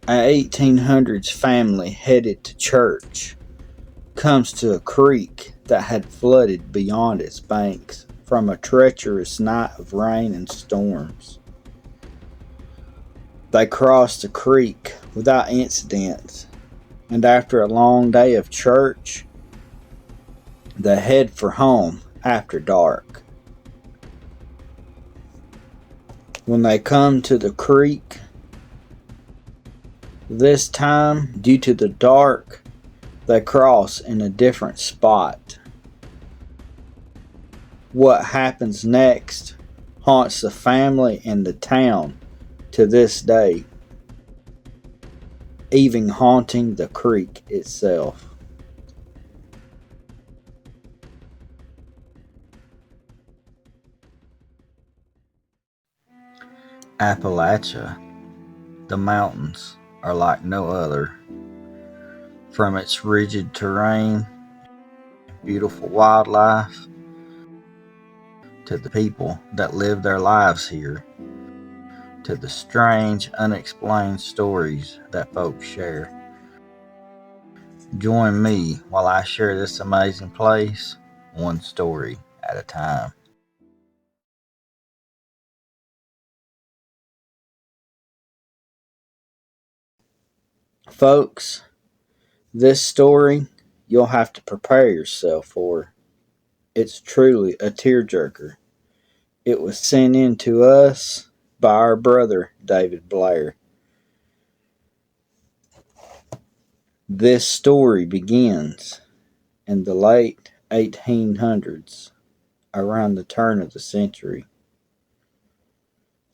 A 1800s family headed to church comes to a creek that had flooded beyond its banks from a treacherous night of rain and storms. They crossed the creek without incident, and after a long day of church, they head for home after dark. When they come to the creek, this time, due to the dark, they cross in a different spot. What happens next haunts the family and the town to this day, even haunting the creek itself. Appalachia, the mountains are like no other. From its rigid terrain, beautiful wildlife, to the people that live their lives here, to the strange, unexplained stories that folks share. Join me while I share this amazing place, one story at a time. Folks, this story you'll have to prepare yourself for. It's truly a tearjerker. It was sent in to us by our brother David Blair. This story begins in the late 1800s, around the turn of the century.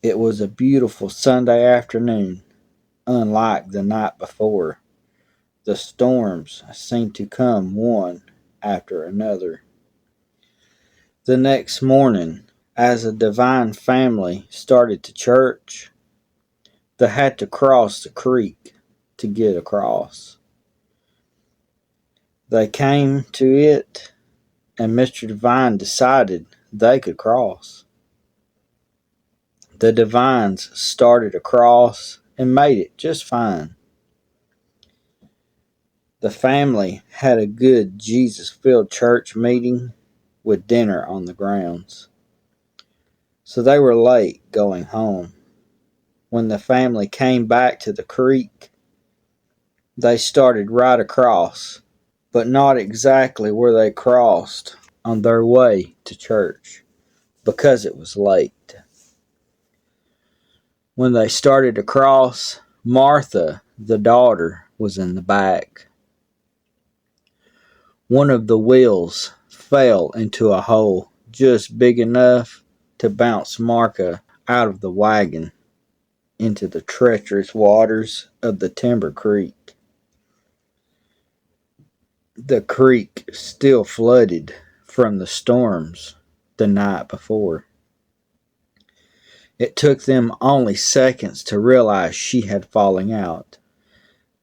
It was a beautiful Sunday afternoon, unlike the night before. The storms seemed to come one after another. The next morning, as a divine family started to church, they had to cross the creek to get across. They came to it, and Mr. Divine decided they could cross. The Divines started across and made it just fine. The family had a good Jesus-filled church meeting with dinner on the grounds, so they were late going home. When the family came back to the creek, they started right across, but not exactly where they crossed on their way to church, because it was late. When they started to cross, Martha, the daughter, was in the back. One of the wheels fell into a hole just big enough to bounce Martha out of the wagon into the treacherous waters of the Timber Creek. The creek still flooded from the storms the night before. It took them only seconds to realize she had fallen out.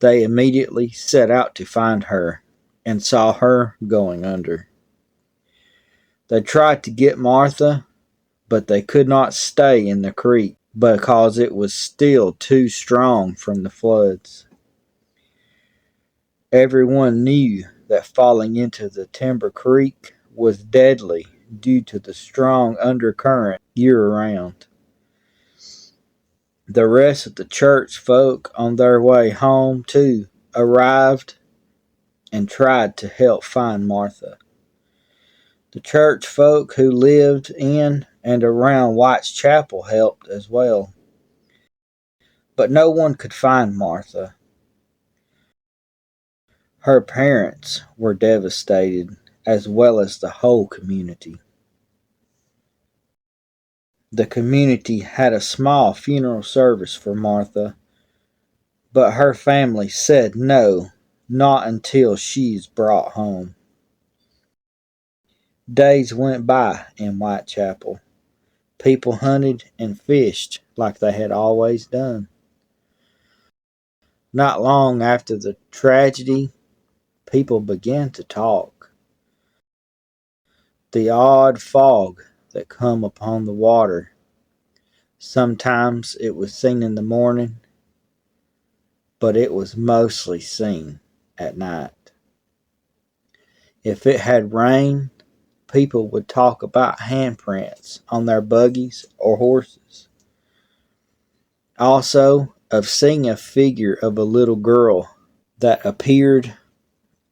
They immediately set out to find her and saw her going under. They tried to get Martha, but they could not stay in the creek because it was still too strong from the floods. Everyone knew that falling into the Timber Creek was deadly due to the strong undercurrent year-round. The rest of the church folk on their way home too arrived and tried to help find Martha. The church folk who lived in and around White's Chapel helped as well. But no one could find Martha. Her parents were devastated, as well as the whole community. The community had a small funeral service for Martha, but her family said no, not until she's brought home. Days went by in Whitechapel. People hunted and fished like they had always done. Not long after the tragedy, people began to talk. The odd fog that come upon the water. Sometimes it was seen in the morning, but it was mostly seen at night. If it had rained, people would talk about handprints on their buggies or horses. Also, of seeing a figure of a little girl that appeared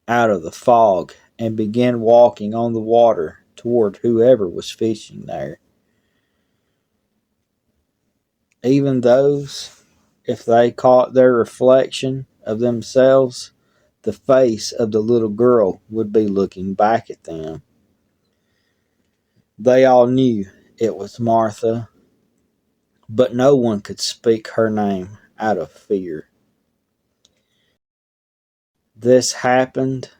out of the fog and began walking on the water toward whoever was fishing there. Even those, if they caught their reflection of themselves, the face of the little girl would be looking back at them. They all knew it was Martha, but no one could speak her name out of fear. This happened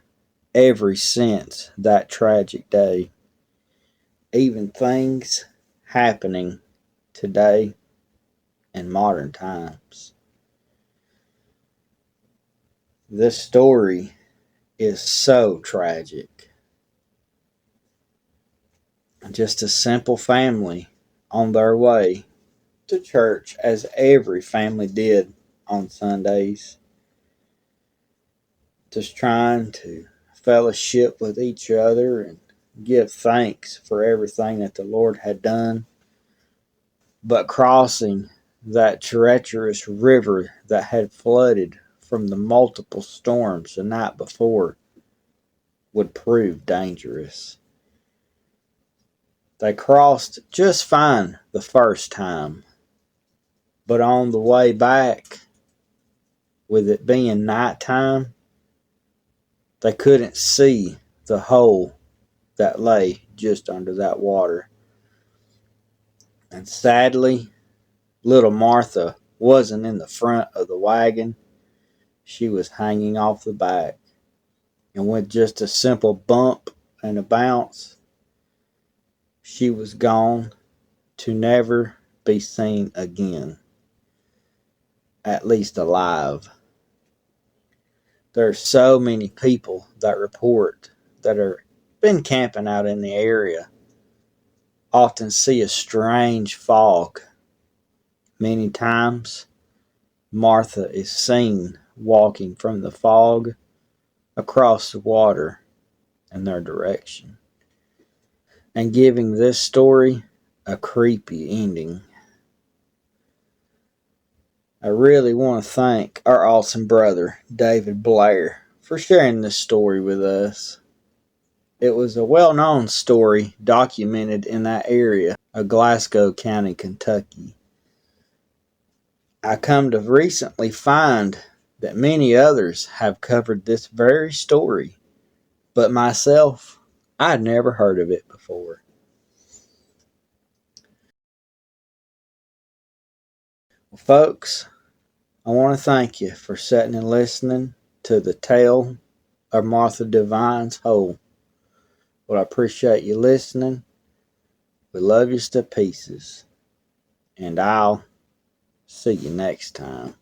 ever since that tragic day. Even things happening today in modern times. This story is so tragic. Just a simple family on their way to church, as every family did on Sundays, just trying to fellowship with each other and give thanks for everything that the Lord had done. But crossing that treacherous river that had flooded from the multiple storms the night before would prove dangerous. They crossed just fine the first time, but on the way back, with it being nighttime, they couldn't see the hole that lay just under that water. And sadly, little Martha wasn't in the front of the wagon. She was hanging off the back. And with just a simple bump and a bounce, she was gone to never be seen again. At least alive. There's so many people that report that are been camping out in the area often see a strange fog. Many times, Martha is seen walking from the fog across the water in their direction, and giving this story a creepy ending. I really want to thank our awesome brother, David Blair, for sharing this story with us. It was a well-known story documented in that area of Glasgow County, Kentucky. I come to recently find that many others have covered this very story, but myself, I'd never heard of it before. Well, folks, I want to thank you for sitting and listening to the tale of Martha Devine's Hole. Well, I appreciate you listening. We love you to pieces. And I'll see you next time.